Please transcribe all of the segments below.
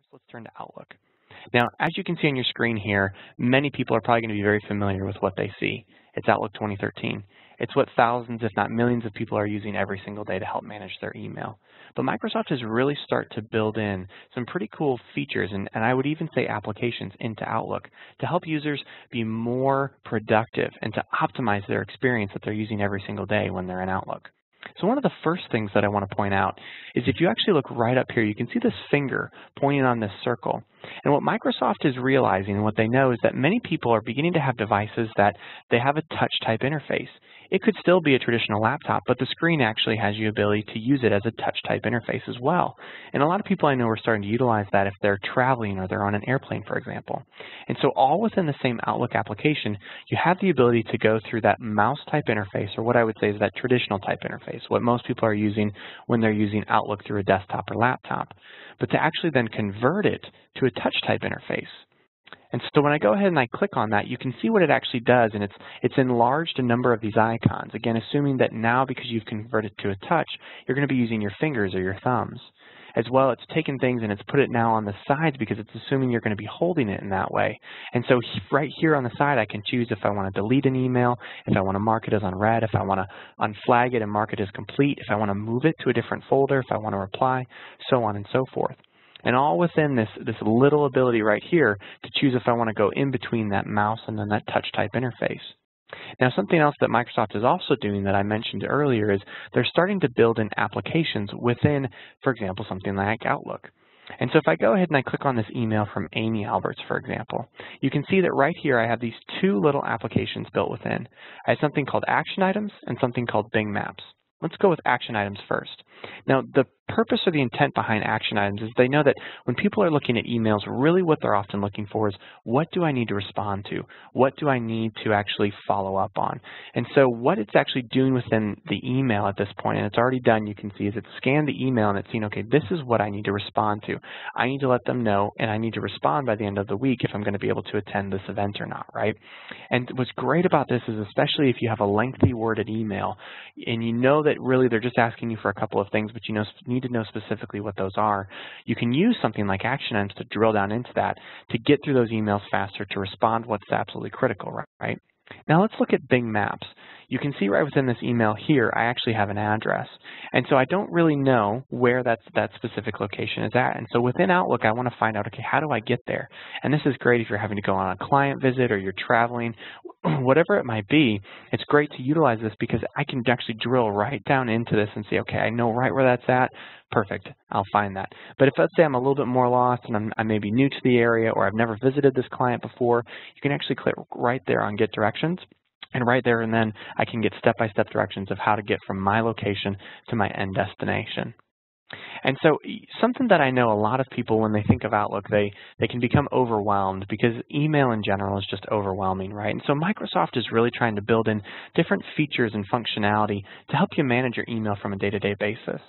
first, let's turn to Outlook. Now, as you can see on your screen here, many people are probably going to be very familiar with what they see. It's Outlook 2013. It's what thousands, if not millions of people are using every single day to help manage their email. But Microsoft has really started to build in some pretty cool features, and I would even say applications into Outlook to help users be more productive and to optimize their experience that they're using every single day when they're in Outlook. So one of the first things that I want to point out is if you actually look right up here, you can see this finger pointing on this circle. And what Microsoft is realizing and what they know is that many people are beginning to have devices that they have a touch type interface. It could still be a traditional laptop, but the screen actually has the ability to use it as a touch type interface as well. And a lot of people I know are starting to utilize that if they're traveling or they're on an airplane, for example. And so all within the same Outlook application, you have the ability to go through that mouse type interface, or what I would say is that traditional type interface, what most people are using when they're using Outlook through a desktop or laptop, but to actually then convert it to a touch type interface. And so when I go ahead and I click on that, you can see what it actually does, and it's enlarged a number of these icons. Again, assuming that now because you've converted to a touch, you're going to be using your fingers or your thumbs. As well, it's taken things and it's put it now on the sides because it's assuming you're going to be holding it in that way. And so right here on the side, I can choose if I want to delete an email, if I want to mark it as unread, if I want to unflag it and mark it as complete, if I want to move it to a different folder, if I want to reply, so on and so forth. And all within this little ability right here to choose if I want to go in between that mouse and then that touch type interface. Now, something else that Microsoft is also doing that I mentioned earlier is they're starting to build in applications within, for example, something like Outlook. And so if I go ahead and I click on this email from Amy Alberts, for example, you can see that right here I have these two little applications built within. I have something called Action Items and something called Bing Maps. Let's go with Action Items first. Now, the purpose or the intent behind Action Items is they know that when people are looking at emails, really what they're often looking for is, what do I need to respond to? What do I need to actually follow up on? And so what it's actually doing within the email at this point, and it's already done, you can see, is it's scanned the email and it's seen, okay, this is what I need to respond to. I need to let them know, and I need to respond by the end of the week if I'm going to be able to attend this event or not, right? And what's great about this is, especially if you have a lengthy worded email, and you know that really they're just asking you for a couple of things, but you need to know specifically what those are, you can use something like Action Items to drill down into that to get through those emails faster, to respond what's absolutely critical, right? Now let's look at Bing Maps. You can see right within this email here, I actually have an address. And so I don't really know where that specific location is at. And so within Outlook, I want to find out, okay, how do I get there? And this is great if you're having to go on a client visit or you're traveling, whatever it might be. It's great to utilize this because I can actually drill right down into this and say, okay, I know right where that's at. Perfect, I'll find that. But if, let's say, I'm a little bit more lost and I may be new to the area or I've never visited this client before, you can actually click right there on Get Directions. And right there and then, I can get step-by-step directions of how to get from my location to my end destination. And so something that I know a lot of people, when they think of Outlook, they can become overwhelmed because email in general is just overwhelming, right? And so Microsoft is really trying to build in different features and functionality to help you manage your email from a day-to-day basis.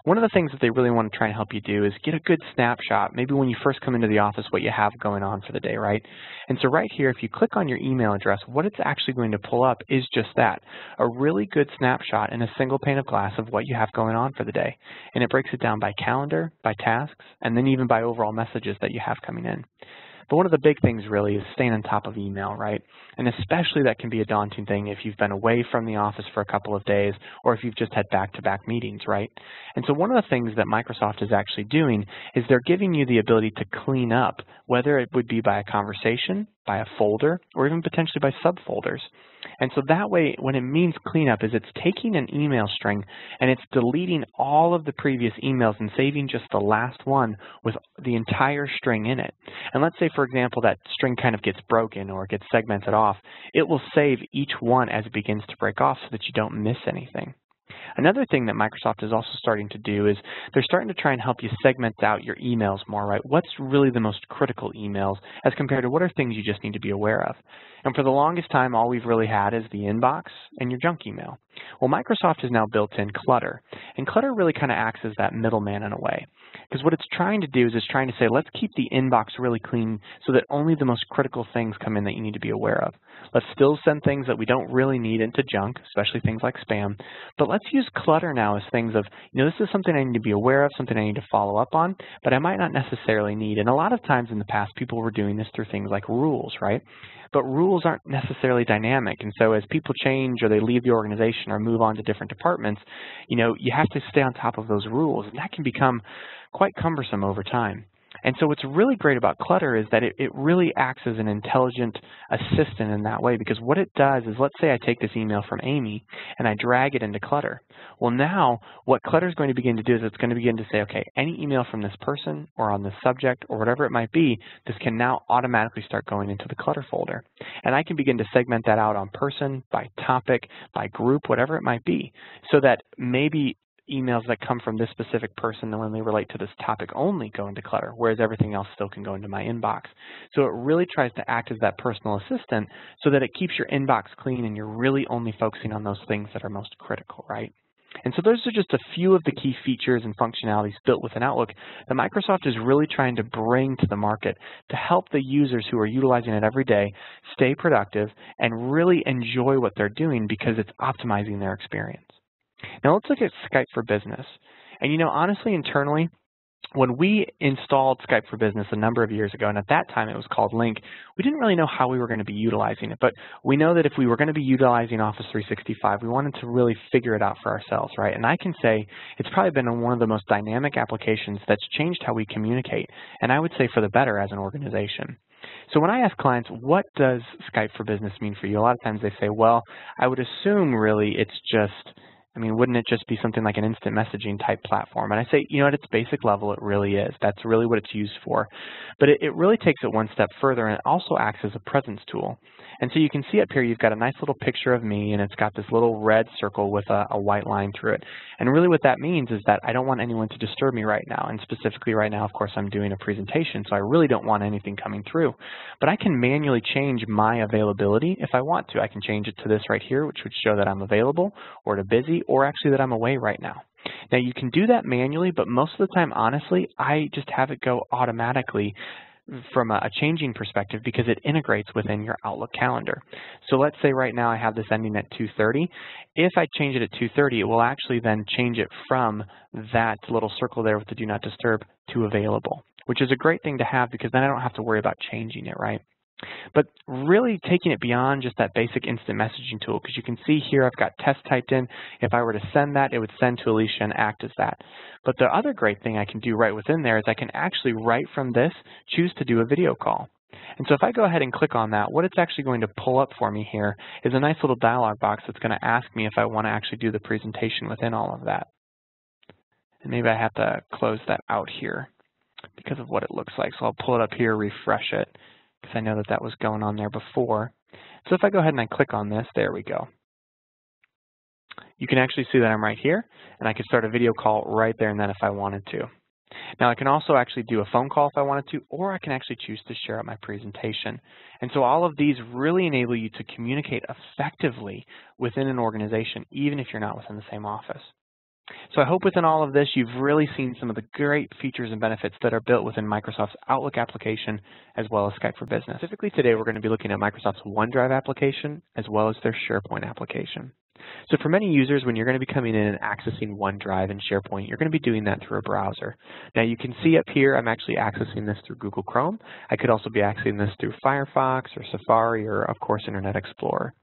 One of the things that they really want to try and help you do is get a good snapshot, maybe when you first come into the office, what you have going on for the day, right? And so right here, if you click on your email address, what it's actually going to pull up is just that, a really good snapshot in a single pane of glass of what you have going on for the day. And it breaks it down by calendar, by tasks, and then even by overall messages that you have coming in. But one of the big things really is staying on top of email, right? And especially that can be a daunting thing if you've been away from the office for a couple of days or if you've just had back-to-back meetings, right? And so one of the things that Microsoft is actually doing is they're giving you the ability to clean up, whether it would be by a conversation, by a folder, or even potentially by subfolders. And so that way, when it means cleanup, is it's taking an email string and it's deleting all of the previous emails and saving just the last one with the entire string in it. And let's say, for example, that string kind of gets broken or gets segmented off. It will save each one as it begins to break off so that you don't miss anything. Another thing that Microsoft is also starting to do is they're starting to try and help you segment out your emails more, right? What's really the most critical emails as compared to what are things you just need to be aware of? And for the longest time, all we've really had is the inbox and your junk email. Well, Microsoft has now built in Clutter, and Clutter really kind of acts as that middleman in a way. Because what it's trying to do is it's trying to say, let's keep the inbox really clean so that only the most critical things come in that you need to be aware of. Let's still send things that we don't really need into junk, especially things like spam, but let's use Clutter now as things of, this is something I need to be aware of, something I need to follow up on, but I might not necessarily need. And a lot of times in the past, people were doing this through things like rules, right? But rules aren't necessarily dynamic, and so as people change or they leave the organization or move on to different departments, you have to stay on top of those rules, and that can become quite cumbersome over time. And so what's really great about Clutter is that it really acts as an intelligent assistant in that way, because what it does is, let's say I take this email from Amy and I drag it into Clutter. Well, now what Clutter is going to begin to do is it's going to begin to say, okay, any email from this person or on this subject or whatever it might be, this can now automatically start going into the Clutter folder. And I can begin to segment that out on person, by topic, by group, whatever it might be, so that maybe emails that come from this specific person and when they relate to this topic only go into Clutter, whereas everything else still can go into my inbox. So it really tries to act as that personal assistant so that it keeps your inbox clean and you're really only focusing on those things that are most critical, right? And so those are just a few of the key features and functionalities built within Outlook that Microsoft is really trying to bring to the market to help the users who are utilizing it every day stay productive and really enjoy what they're doing because it's optimizing their experience. Now let's look at Skype for Business. And honestly, internally, when we installed Skype for Business a number of years ago, and at that time it was called Link, we didn't really know how we were going to be utilizing it. But we know that if we were going to be utilizing Office 365, we wanted to really figure it out for ourselves, right? And I can say it's probably been one of the most dynamic applications that's changed how we communicate, and I would say for the better as an organization. So when I ask clients, what does Skype for Business mean for you? A lot of times they say, well, I would assume really it's just, wouldn't it just be something like an instant messaging type platform? And I say, at its basic level, it really is. That's really what it's used for. But it really takes it one step further, and it also acts as a presence tool. And so you can see up here, you've got a nice little picture of me, and it's got this little red circle with a white line through it. And really what that means is that I don't want anyone to disturb me right now. And specifically right now, of course, I'm doing a presentation, so I really don't want anything coming through. But I can manually change my availability if I want to. I can change it to this right here, which would show that I'm available, or to busy, or actually that I'm away right now. Now you can do that manually, but most of the time, honestly, I just have it go automatically from a changing perspective because it integrates within your Outlook calendar. So let's say right now I have this ending at 2:30. If I change it at 2:30, it will actually then change it from that little circle there with the Do Not Disturb to available, which is a great thing to have because then I don't have to worry about changing it, right? But really taking it beyond just that basic instant messaging tool, because you can see here I've got test typed in. If I were to send that, it would send to Alicia and act as that. But the other great thing I can do right within there is I can actually, right from this, choose to do a video call. And so if I go ahead and click on that, what it's actually going to pull up for me here is a nice little dialog box that's going to ask me if I want to actually do the presentation within all of that. And maybe I have to close that out here because of what it looks like. So I'll pull it up here, refresh it, because I know that that was going on there before. So if I go ahead and I click on this, there we go. You can actually see that I'm right here, and I can start a video call right there and then if I wanted to. Now I can also actually do a phone call if I wanted to, or I can actually choose to share out my presentation. And so all of these really enable you to communicate effectively within an organization, even if you're not within the same office. So I hope within all of this, you've really seen some of the great features and benefits that are built within Microsoft's Outlook application, as well as Skype for Business. Specifically today, we're going to be looking at Microsoft's OneDrive application, as well as their SharePoint application. So for many users, when you're going to be coming in and accessing OneDrive and SharePoint, you're going to be doing that through a browser. Now you can see up here, I'm actually accessing this through Google Chrome. I could also be accessing this through Firefox or Safari or, of course, Internet Explorer.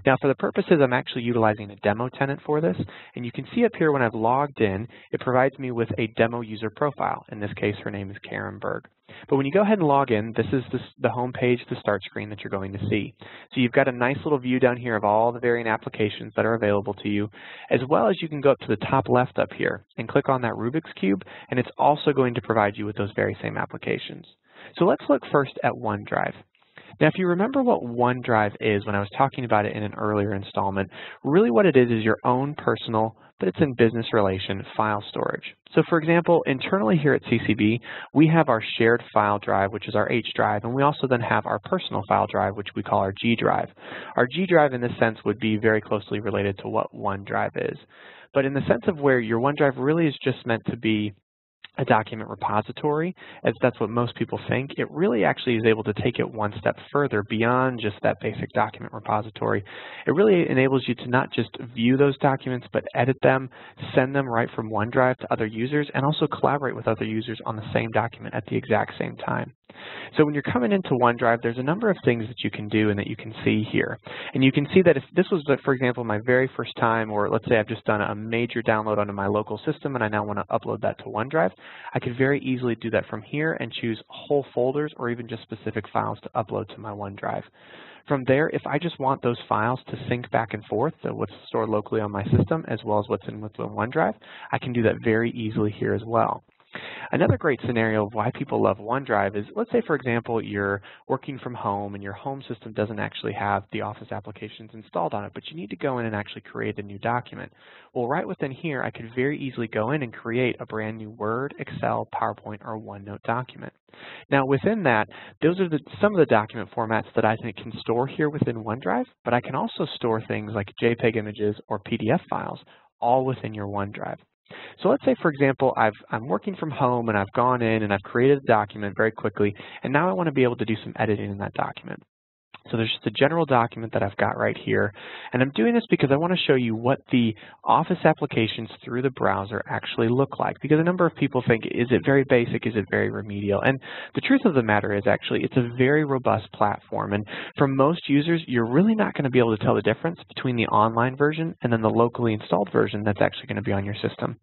Now for the purposes, I'm actually utilizing a demo tenant for this, and you can see up here when I've logged in, it provides me with a demo user profile. In this case, her name is Karen Berg. But when you go ahead and log in, this is the home page, the start screen that you're going to see. So you've got a nice little view down here of all the varying applications that are available to you, as well as you can go up to the top left up here and click on that Rubik's Cube, and it's also going to provide you with those very same applications. So let's look first at OneDrive. Now, if you remember what OneDrive is when I was talking about it in an earlier installment, really what it is your own personal but it's in business relation file storage. So for example, internally here at CCB, we have our shared file drive, which is our H drive, and we also then have our personal file drive, which we call our G drive. Our G drive in this sense would be very closely related to what OneDrive is. But in the sense of where your OneDrive really is just meant to be a document repository, as that's what most people think, it really actually is able to take it one step further beyond just that basic document repository. It really enables you to not just view those documents, but edit them, send them right from OneDrive to other users, and also collaborate with other users on the same document at the exact same time. So when you're coming into OneDrive, there's a number of things that you can do and that you can see here. And you can see that if this was, for example, my very first time, or let's say I've just done a major download onto my local system and I now want to upload that to OneDrive, I could very easily do that from here and choose whole folders or even just specific files to upload to my OneDrive. From there, if I just want those files to sync back and forth, so what's stored locally on my system as well as what's in within OneDrive, I can do that very easily here as well. Another great scenario of why people love OneDrive is, let's say, for example, you're working from home and your home system doesn't actually have the Office applications installed on it, but you need to go in and actually create a new document. Well, right within here, I could very easily go in and create a brand new Word, Excel, PowerPoint, or OneNote document. Now, within that, those are some of the document formats that I think can store here within OneDrive, but I can also store things like JPEG images or PDF files all within your OneDrive. So let's say, for example, I'm working from home and I've gone in and I've created a document very quickly, and now I want to be able to do some editing in that document. So there's just a general document that I've got right here, and I'm doing this because I want to show you what the Office applications through the browser actually look like, because a number of people think, is it very basic, is it very remedial? And the truth of the matter is actually it's a very robust platform, and for most users, you're really not going to be able to tell the difference between the online version and then the locally installed version that's actually going to be on your system.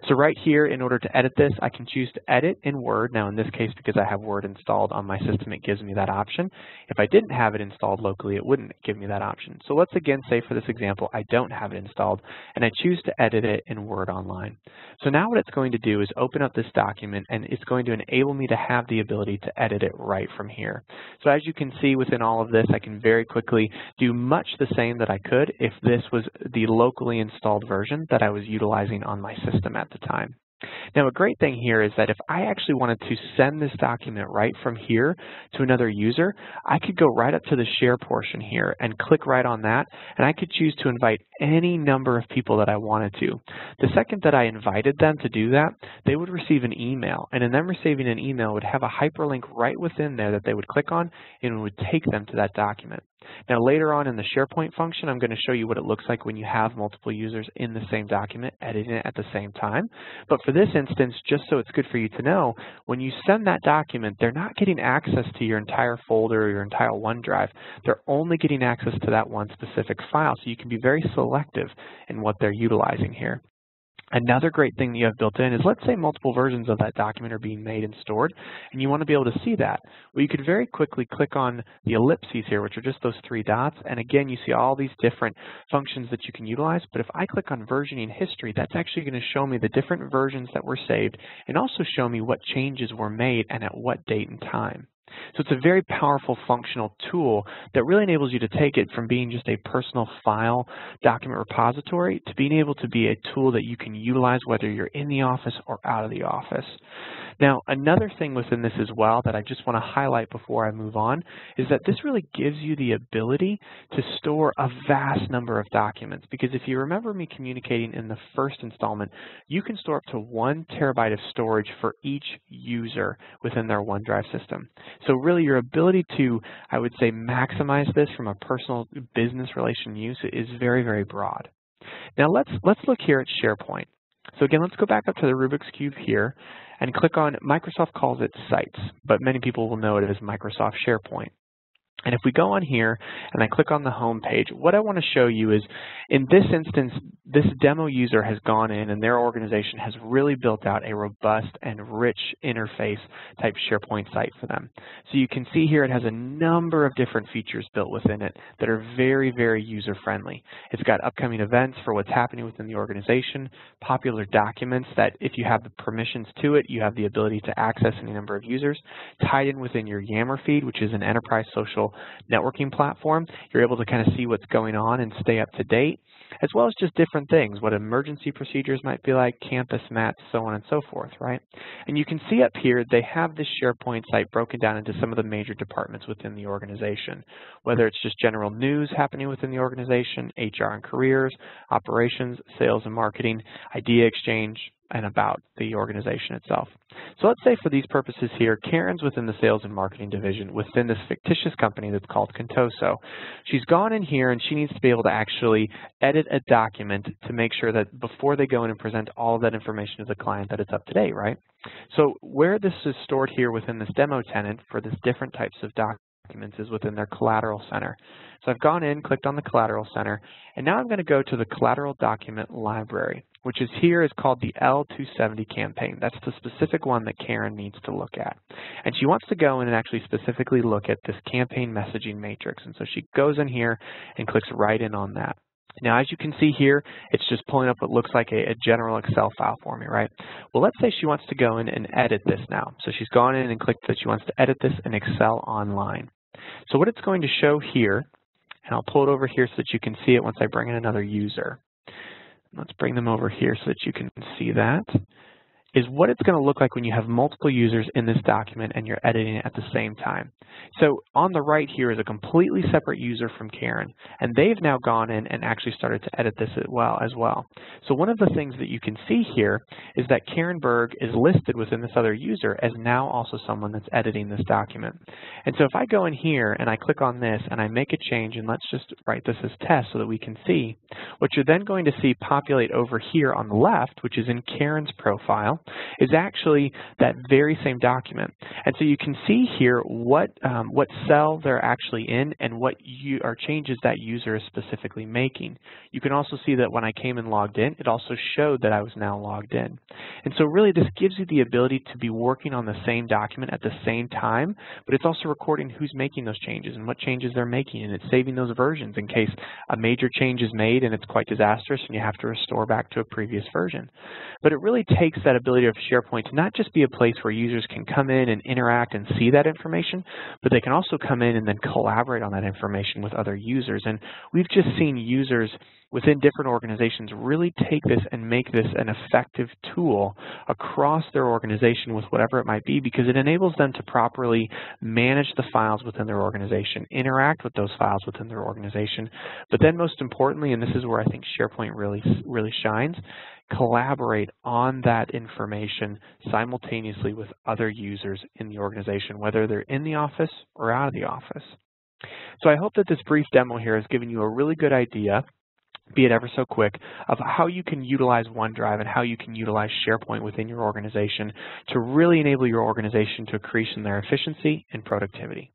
So right here, in order to edit this, I can choose to edit in Word. Now in this case, because I have Word installed on my system, it gives me that option. If I didn't have it installed locally, it wouldn't give me that option. So let's again say for this example, I don't have it installed and I choose to edit it in Word Online. So now what it's going to do is open up this document, and it's going to enable me to have the ability to edit it right from here. So as you can see within all of this, I can very quickly do much the same that I could if this was the locally installed version that I was utilizing on my system at the time. Now, a great thing here is that if I actually wanted to send this document right from here to another user, I could go right up to the share portion here and click right on that, and I could choose to invite any number of people that I wanted to. The second that I invited them to do that, they would receive an email, and in them receiving an email would have a hyperlink right within there that they would click on, and it would take them to that document. Now later on in the SharePoint function, I'm going to show you what it looks like when you have multiple users in the same document editing it at the same time. But for this instance, just so it's good for you to know, when you send that document, they're not getting access to your entire folder or your entire OneDrive. They're only getting access to that one specific file, so you can be very selective in what they're utilizing here. Another great thing that you have built in is, let's say multiple versions of that document are being made and stored, and you want to be able to see that. Well, you could very quickly click on the ellipses here, which are just those three dots, and again, you see all these different functions that you can utilize. But if I click on versioning history, that's actually going to show me the different versions that were saved and also show me what changes were made and at what date and time. So it's a very powerful functional tool that really enables you to take it from being just a personal file document repository to being able to be a tool that you can utilize whether you're in the office or out of the office. Now, another thing within this as well that I just want to highlight before I move on is that this really gives you the ability to store a vast number of documents, because if you remember me communicating in the first installment, you can store up to 1 terabyte of storage for each user within their OneDrive system. So really your ability to, I would say, maximize this from a personal business relation use is very, very broad. Now let's look here at SharePoint. So again, let's go back up to the Rubik's Cube here and click on, Microsoft calls it Sites, but many people will know it as Microsoft SharePoint. And if we go on here and I click on the home page, what I want to show you is, in this instance, this demo user has gone in and their organization has really built out a robust and rich interface type SharePoint site for them. So you can see here it has a number of different features built within it that are very, very user friendly. It's got upcoming events for what's happening within the organization, popular documents that if you have the permissions to it, you have the ability to access any number of users, tied in within your Yammer feed, which is an enterprise social networking platform. You're able to kind of see what's going on and stay up to date, as well as just different things, what emergency procedures might be like, campus mats, so on and so forth, right? And you can see up here, they have this SharePoint site broken down into some of the major departments within the organization, whether it's just general news happening within the organization, HR and careers, operations, sales and marketing, idea exchange, and about the organization itself. So let's say for these purposes here, Karen's within the sales and marketing division within this fictitious company that's called Contoso. She's gone in here and she needs to be able to actually edit a document to make sure that before they go in and present all of that information to the client that it's up to date, right? So where this is stored here within this demo tenant for this different types of documents is within their collateral center. So I've gone in, clicked on the collateral center, and now I'm going to go to the collateral document library, which is here is called the L270 campaign. That's the specific one that Karen needs to look at. And she wants to go in and actually specifically look at this campaign messaging matrix. And so she goes in here and clicks right in on that. Now, as you can see here, it's just pulling up what looks like a general Excel file for me, right? Well, let's say she wants to go in and edit this now. So she's gone in and clicked that she wants to edit this in Excel Online. So what it's going to show here, and I'll pull it over here so that you can see it once I bring in another user. Let's bring them over here so that you can see that, is what it's going to look like when you have multiple users in this document and you're editing it at the same time. So on the right here is a completely separate user from Karen, and they've now gone in and actually started to edit this as well. So one of the things that you can see here is that Karen Berg is listed within this other user as now also someone that's editing this document. And so if I go in here and I click on this and I make a change, and let's just write this as test so that we can see, what you're then going to see populate over here on the left, which is in Karen's profile, is actually that very same document. And so you can see here what cell they're actually in and what changes that user is specifically making. You can also see that when I came and logged in, it also showed that I was now logged in. And so really this gives you the ability to be working on the same document at the same time, but it's also recording who's making those changes and what changes they're making, and it's saving those versions in case a major change is made and it's quite disastrous and you have to restore back to a previous version. But it really takes that ability of SharePoint to not just be a place where users can come in and interact and see that information, but they can also come in and then collaborate on that information with other users. And we've just seen users within different organizations really take this and make this an effective tool across their organization with whatever it might be, because it enables them to properly manage the files within their organization, interact with those files within their organization, but then most importantly, and this is where I think SharePoint really shines, collaborate on that information simultaneously with other users in the organization, whether they're in the office or out of the office. So I hope that this brief demo here has given you a really good idea, be it ever so quick, of how you can utilize OneDrive and how you can utilize SharePoint within your organization to really enable your organization to increase in their efficiency and productivity.